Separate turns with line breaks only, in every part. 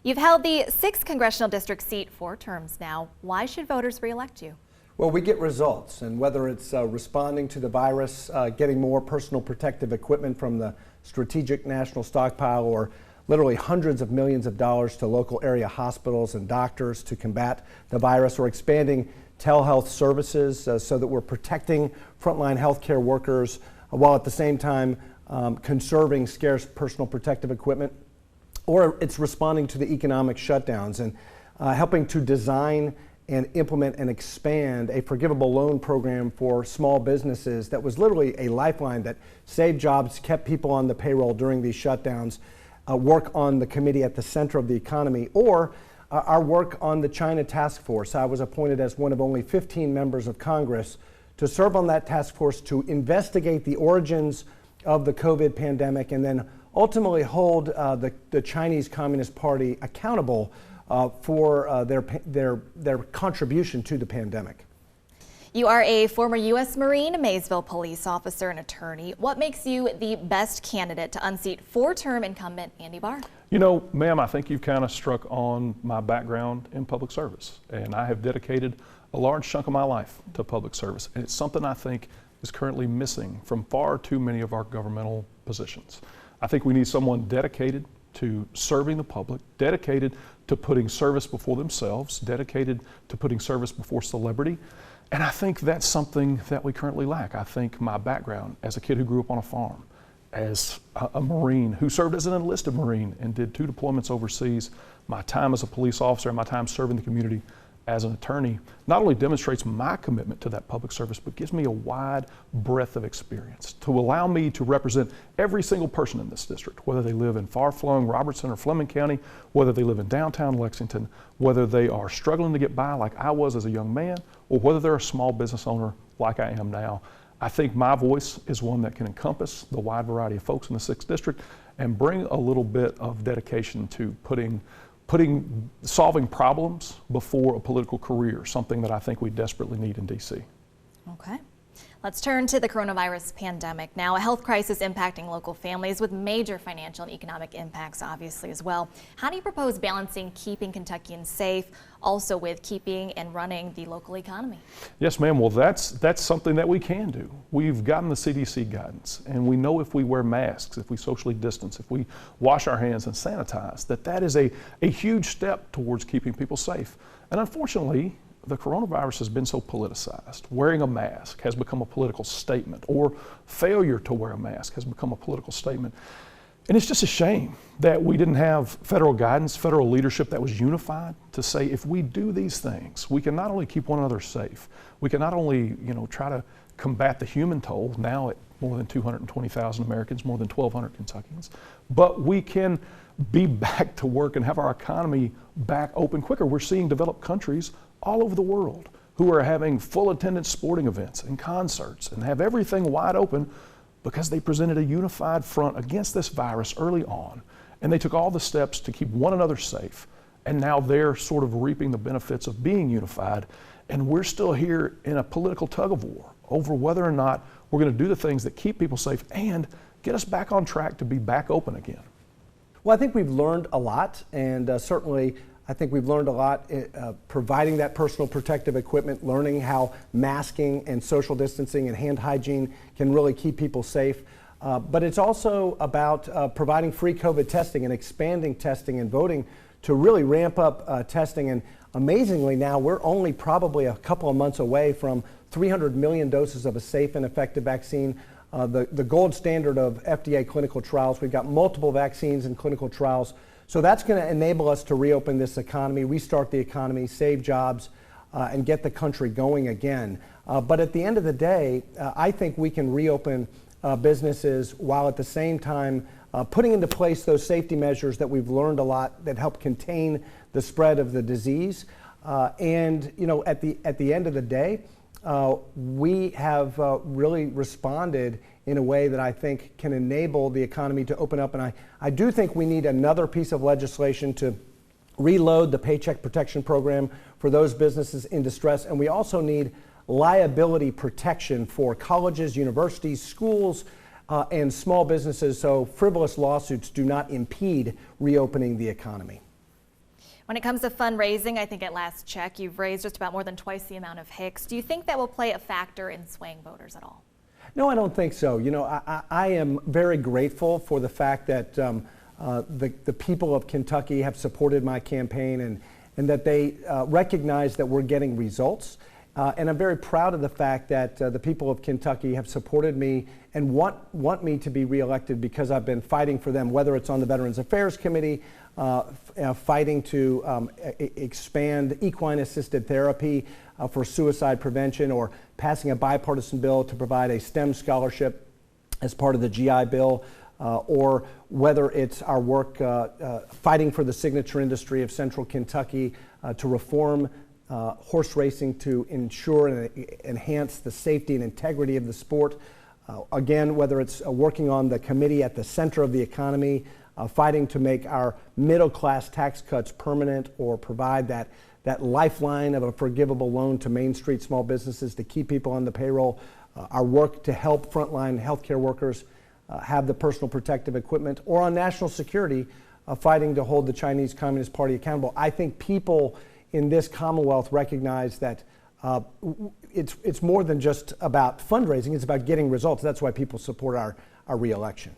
You've held the 6th Congressional District seat 4 terms now. Why should voters re-elect you?
Well, we get results, and whether it's responding to the virus, getting more personal protective equipment from the Strategic National Stockpile, or literally hundreds of millions of dollars to local area hospitals and doctors to combat the virus, or expanding telehealth services so that we're protecting frontline healthcare workers while at the same time conserving scarce personal protective equipment, or it's responding to the economic shutdowns and helping to design and implement and expand a forgivable loan program for small businesses that was literally a lifeline that saved jobs, kept people on the payroll during these shutdowns, work on the committee at the center of the economy, or our work on the China task force. I was appointed as one of only 15 members of Congress to serve on that task force to investigate the origins of the COVID pandemic and then ultimately hold the Chinese Communist Party accountable for their contribution to the pandemic.
You are a former U.S. Marine, Maysville police officer, and attorney. What makes you the best candidate to unseat 4-term incumbent Andy Barr?
You know, ma'am, I think you've kind of struck on my background in public service, and I have dedicated a large chunk of my life to public service, and it's something I think is currently missing from far too many of our governmental positions. I think we need someone dedicated to serving the public, dedicated to putting service before themselves, dedicated to putting service before celebrity. And I think that's something that we currently lack. I think my background as a kid who grew up on a farm, as a Marine who served as an enlisted Marine and did 2 deployments overseas, my time as a police officer and my time serving the community as an attorney not only demonstrates my commitment to that public service, but gives me a wide breadth of experience to allow me to represent every single person in this district, whether they live in far-flung Robertson or Fleming County, whether they live in downtown Lexington, whether they are struggling to get by like I was as a young man, or whether they're a small business owner like I am now. I think my voice is one that can encompass the wide variety of folks in the 6th District and bring a little bit of dedication to solving problems before a political career, something that I think we desperately need in D.C.
Okay. Let's turn to the coronavirus pandemic now. A health crisis impacting local families with major financial and economic impacts, obviously, as well. How do you propose balancing keeping Kentuckians safe, also with keeping and running the local economy?
Yes, ma'am. Well, that's something that we can do. We've gotten the CDC guidance, and we know if we wear masks, if we socially distance, if we wash our hands and sanitize, that is a huge step towards keeping people safe. And unfortunately, the coronavirus has been so politicized. Wearing a mask has become a political statement, or failure to wear a mask has become a political statement. And it's just a shame that we didn't have federal guidance, federal leadership that was unified to say if we do these things, we can not only keep one another safe, we can not only try to combat the human toll, now at more than 220,000 Americans, more than 1,200 Kentuckians, but we can be back to work and have our economy back open quicker. We're seeing developed countries all over the world who are having full attendance sporting events and concerts and have everything wide open because they presented a unified front against this virus early on, and they took all the steps to keep one another safe, and now they're sort of reaping the benefits of being unified, and we're still here in a political tug-of-war over whether or not we're going to do the things that keep people safe and get us back on track to be back open again.
Well, I think we've learned a lot, and certainly I think we've learned a lot providing that personal protective equipment, learning how masking and social distancing and hand hygiene can really keep people safe. But it's also about providing free COVID testing and expanding testing and voting to really ramp up testing. And amazingly now, we're only probably a couple of months away from 300 million doses of a safe and effective vaccine. The gold standard of FDA clinical trials. We've got multiple vaccines in clinical trials. So that's going to enable us to reopen this economy, restart the economy, save jobs, and get the country going again. But at the end of the day, I think we can reopen businesses while at the same time putting into place those safety measures that we've learned a lot that help contain the spread of the disease. And at the end of the day, we have really responded in a way that I think can enable the economy to open up. And I do think we need another piece of legislation to reload the Paycheck Protection Program for those businesses in distress. And we also need liability protection for colleges, universities, schools, and small businesses so frivolous lawsuits do not impede reopening the economy.
When it comes to fundraising, I think at last check, you've raised just about more than twice the amount of Hicks. Do you think that will play a factor in swaying voters at all?
No, I don't think so. You know, I am very grateful for the fact that the people of Kentucky have supported my campaign and that they recognize that we're getting results. And I'm very proud of the fact that the people of Kentucky have supported me and want me to be reelected because I've been fighting for them, whether it's on the Veterans Affairs Committee, fighting to expand equine-assisted therapy for suicide prevention, or passing a bipartisan bill to provide a STEM scholarship as part of the GI Bill, or whether it's our work fighting for the signature industry of Central Kentucky to reform horse racing to ensure and enhance the safety and integrity of the sport. Again, whether it's working on the committee at the center of the economy, fighting to make our middle-class tax cuts permanent, or provide that lifeline of a forgivable loan to Main Street small businesses to keep people on the payroll, our work to help frontline healthcare workers have the personal protective equipment, or on national security, fighting to hold the Chinese Communist Party accountable. I think people in this Commonwealth recognize that it's more than just about fundraising, it's about getting results. That's why people support our reelection.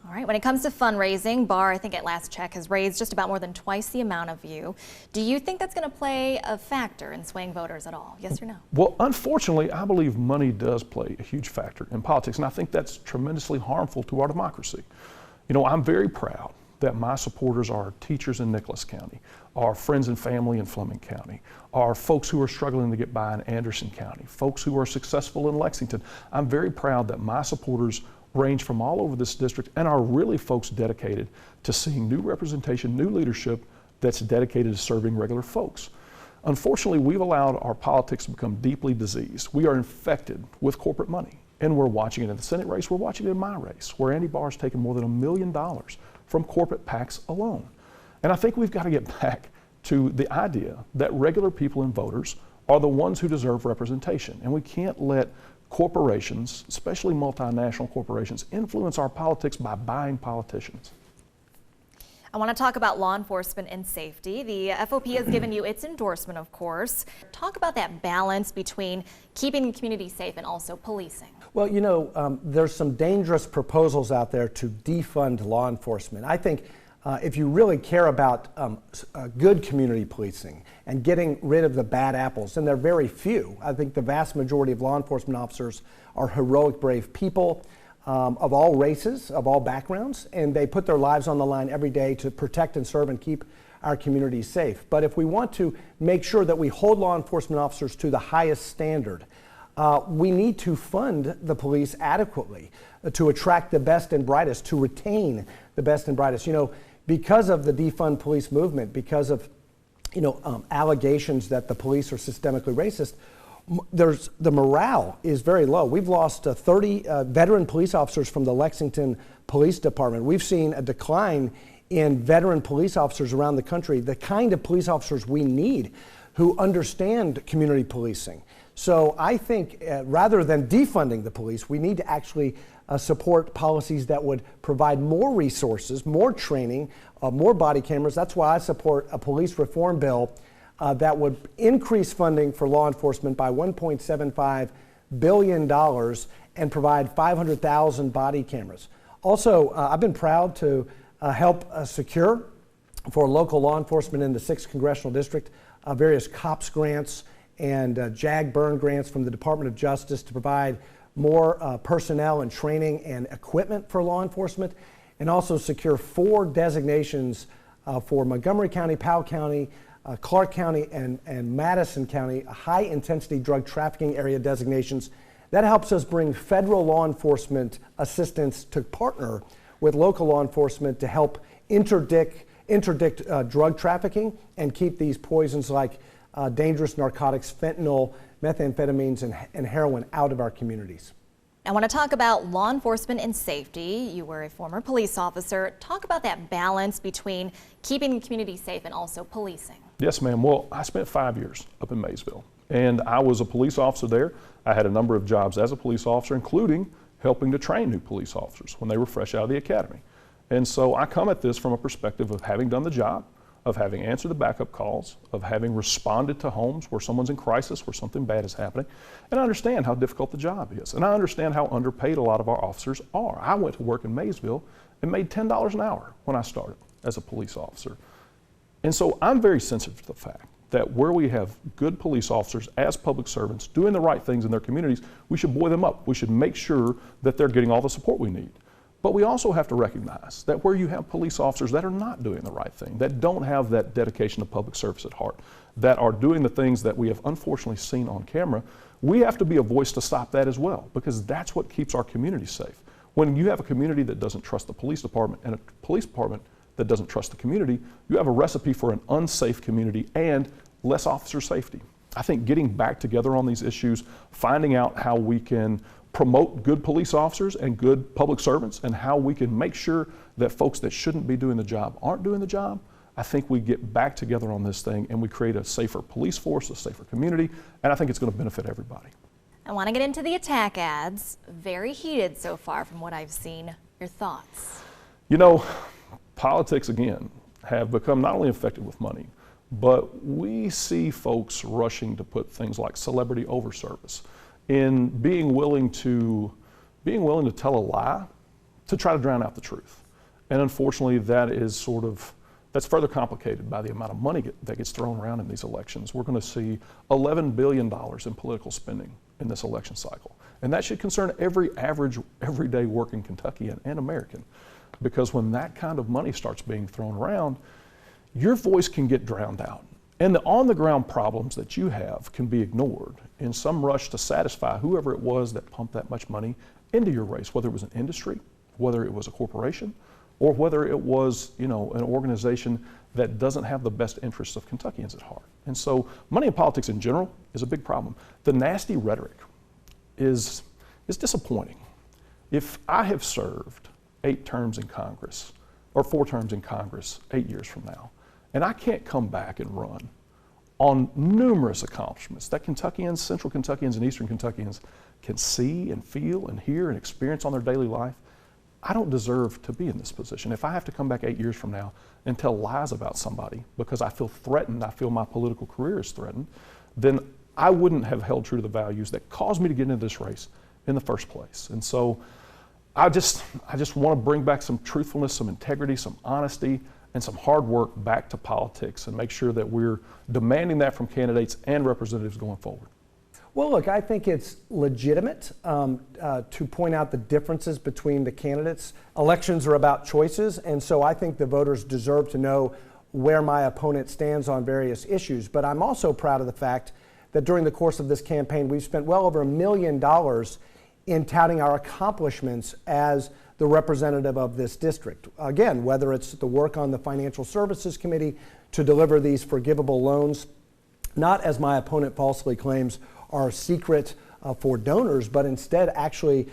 All right, when it comes to fundraising, Barr, I think at last check, has raised just about more than twice the amount of you. Do you think that's going to play a factor in swaying voters at all? Yes or no?
Well, unfortunately, I believe money does play a huge factor in politics, and I think that's tremendously harmful to our democracy. You know, I'm very proud that my supporters are teachers in Nicholas County, our friends and family in Fleming County, our folks who are struggling to get by in Anderson County, folks who are successful in Lexington. I'm very proud that my supporters range from all over this district and are really folks dedicated to seeing new representation, new leadership that's dedicated to serving regular folks. Unfortunately, we've allowed our politics to become deeply diseased. We are infected with corporate money, and we're watching it in the Senate race, we're watching it in my race, where Andy Barr's taken more than $1 million from corporate PACs alone. And I think we've got to get back to the idea that regular people and voters are the ones who deserve representation, and we can't let corporations, especially multinational corporations, influence our politics by buying politicians.
I want to talk about law enforcement and safety. The FOP has given you its endorsement, of course. Talk about that balance between keeping the community safe and also policing.
Well, you know, there's some dangerous proposals out there to defund law enforcement. I think if you really care about good community policing and getting rid of the bad apples, and they're very few, I think the vast majority of law enforcement officers are heroic, brave people of all races, of all backgrounds, and they put their lives on the line every day to protect and serve and keep our communities safe. But if we want to make sure that we hold law enforcement officers to the highest standard, we need to fund the police adequately to attract the best and brightest, to retain the best and brightest. You know, because of the defund police movement, because of allegations that the police are systemically racist, the morale is very low. We've lost 30 veteran police officers from the Lexington Police Department. We've seen a decline in veteran police officers around the country, the kind of police officers we need who understand community policing. So I think rather than defunding the police, we need to actually support policies that would provide more resources, more training, more body cameras. That's why I support a police reform bill that would increase funding for law enforcement by $1.75 billion and provide 500,000 body cameras. Also, I've been proud to help secure for local law enforcement in the 6th Congressional District various COPS grants and JAG burn grants from the Department of Justice to provide more personnel and training and equipment for law enforcement, and also secure 4 designations for Montgomery County, Powell County, Clark County, and Madison County, high-intensity drug trafficking area designations. That helps us bring federal law enforcement assistance to partner with local law enforcement to help interdict drug trafficking and keep these poisons like dangerous narcotics, fentanyl, methamphetamines, and heroin out of our communities.
I want to talk about law enforcement and safety. You were a former police officer. Talk about that balance between keeping the community safe and also policing.
Yes, ma'am. Well, I spent 5 years up in Maysville, and I was a police officer there. I had a number of jobs as a police officer, including helping to train new police officers when they were fresh out of the academy. And so I come at this from a perspective of having done the job, of having answered the backup calls, of having responded to homes where someone's in crisis, where something bad is happening. And I understand how difficult the job is. And I understand how underpaid a lot of our officers are. I went to work in Maysville and made $10 an hour when I started as a police officer. And so I'm very sensitive to the fact that where we have good police officers as public servants doing the right things in their communities, we should buoy them up. We should make sure that they're getting all the support we need. But we also have to recognize that where you have police officers that are not doing the right thing, that don't have that dedication to public service at heart, that are doing the things that we have unfortunately seen on camera, we have to be a voice to stop that as well, because that's what keeps our community safe. When you have a community that doesn't trust the police department and a police department that doesn't trust the community, you have a recipe for an unsafe community and less officer safety. I think getting back together on these issues, finding out how we can promote good police officers and good public servants and how we can make sure that folks that shouldn't be doing the job aren't doing the job, I think we get back together on this thing and we create a safer police force, a safer community, and I think it's going to benefit everybody.
I want to get into the attack ads. Very heated so far from what I've seen. Your thoughts?
You know, politics, again, have become not only infected with money, but we see folks rushing to put things like celebrity over service in being willing to tell a lie to try to drown out the truth. And unfortunately, that's further complicated by the amount of money that gets thrown around in these elections. We're going to see $11 billion in political spending in this election cycle. And that should concern every average, everyday working Kentuckian and American. Because when that kind of money starts being thrown around, your voice can get drowned out. And the on-the-ground problems that you have can be ignored in some rush to satisfy whoever it was that pumped that much money into your race, whether it was an industry, whether it was a corporation, or whether it was, an organization that doesn't have the best interests of Kentuckians at heart. And so money in politics in general is a big problem. The nasty rhetoric is disappointing. If I have served 8 terms in Congress, or 4 terms in Congress 8 years from now, and I can't come back and run on numerous accomplishments that Kentuckians, Central Kentuckians, and Eastern Kentuckians can see and feel and hear and experience on their daily life, I don't deserve to be in this position. If I have to come back 8 years from now and tell lies about somebody because I feel threatened, I feel my political career is threatened, then I wouldn't have held true to the values that caused me to get into this race in the first place. And so I just want to bring back some truthfulness, some integrity, some honesty, and some hard work back to politics and make sure that we're demanding that from candidates and representatives going forward.
Well, look, I think it's legitimate to point out the differences between the candidates. Elections are about choices, and so I think the voters deserve to know where my opponent stands on various issues. But I'm also proud of the fact that during the course of this campaign, we've spent well over $1 million in touting our accomplishments as the representative of this district. Again, whether it's the work on the Financial Services Committee to deliver these forgivable loans, not as my opponent falsely claims are secret for donors, but instead actually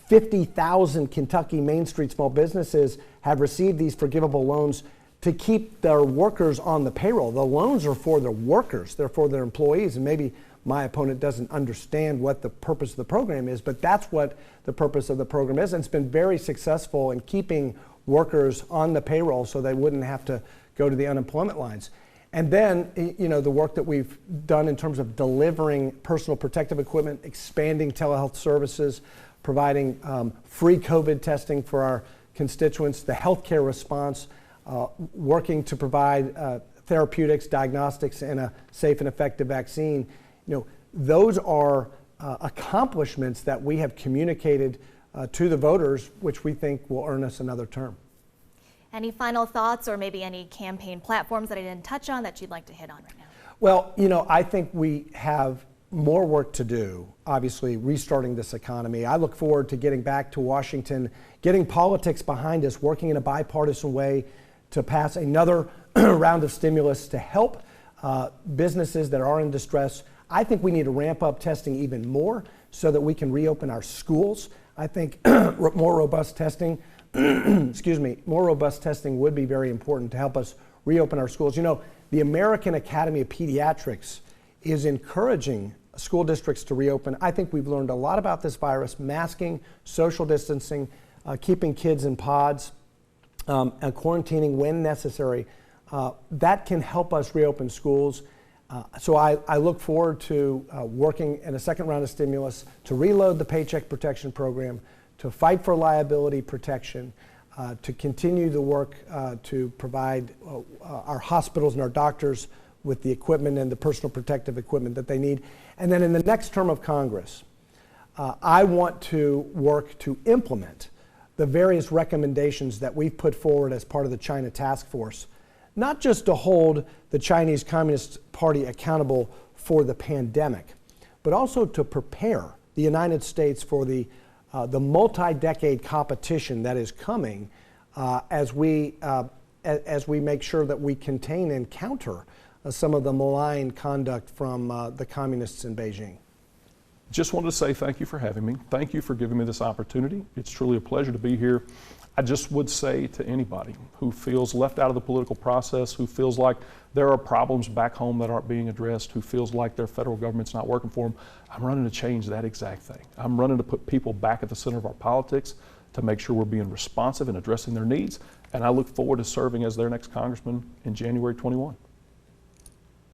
50,000 Kentucky Main Street small businesses have received these forgivable loans to keep their workers on the payroll. The loans are for their workers, they're for their employees, and maybe my opponent doesn't understand what the purpose of the program is, but that's what the purpose of the program is, and it's been very successful in keeping workers on the payroll so they wouldn't have to go to the unemployment lines. And then, the work that we've done in terms of delivering personal protective equipment, expanding telehealth services, providing free COVID testing for our constituents, the healthcare response, working to provide therapeutics, diagnostics, and a safe and effective vaccine. Those are accomplishments that we have communicated to the voters, which we think will earn us another term.
Any final thoughts or maybe any campaign platforms that I didn't touch on that you'd like to hit on right now?
Well, I think we have more work to do, obviously, restarting this economy. I look forward to getting back to Washington, getting politics behind us, working in a bipartisan way to pass another round of stimulus to help businesses that are in distress. I think we need to ramp up testing even more so that we can reopen our schools. I think more robust testing more robust testing would be very important to help us reopen our schools. The American Academy of Pediatrics is encouraging school districts to reopen. I think we've learned a lot about this virus: masking, social distancing, keeping kids in pods, and quarantining when necessary. that can help us reopen schools. So I look forward to working in a second round of stimulus to reload the Paycheck Protection Program, to fight for liability protection, to continue the work to provide our hospitals and our doctors with the equipment and the personal protective equipment that they need. And then in the next term of Congress, I want to work to implement the various recommendations that we've put forward as part of the China Task Force, not just to hold the Chinese Communist Party accountable for the pandemic, but also to prepare the United States for the multi-decade competition that is coming as we make sure that we contain and counter some of the malign conduct from the communists in Beijing.
Just wanted to say thank you for having me. Thank you for giving me this opportunity. It's truly a pleasure to be here. I just would say to anybody who feels left out of the political process, who feels like there are problems back home that aren't being addressed, who feels like their federal government's not working for them, I'm running to change that exact thing. I'm running to put people back at the center of our politics, to make sure we're being responsive and addressing their needs. And I look forward to serving as their next congressman in January 21.